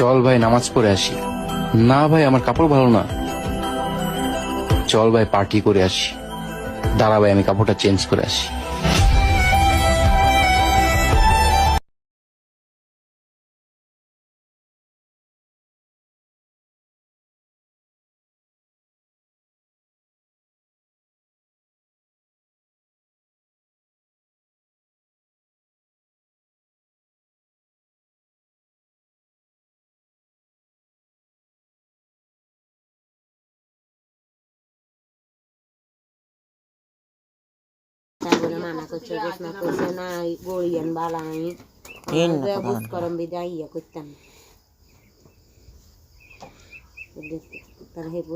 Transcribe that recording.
চল ভাই নামাজ পড়ে আসি। না ভাই আমার কাপড় ভালো না। চল ভাই পার্টি করে আসি। দাঁড়া ভাই আমি কাপড়টা চেঞ্জ করে আসি। তারপরে মানা করছে ঘোষণা করছে না গড়িয়ান বালা আমি বুঝ করম বিদায় ইয়া করতাম।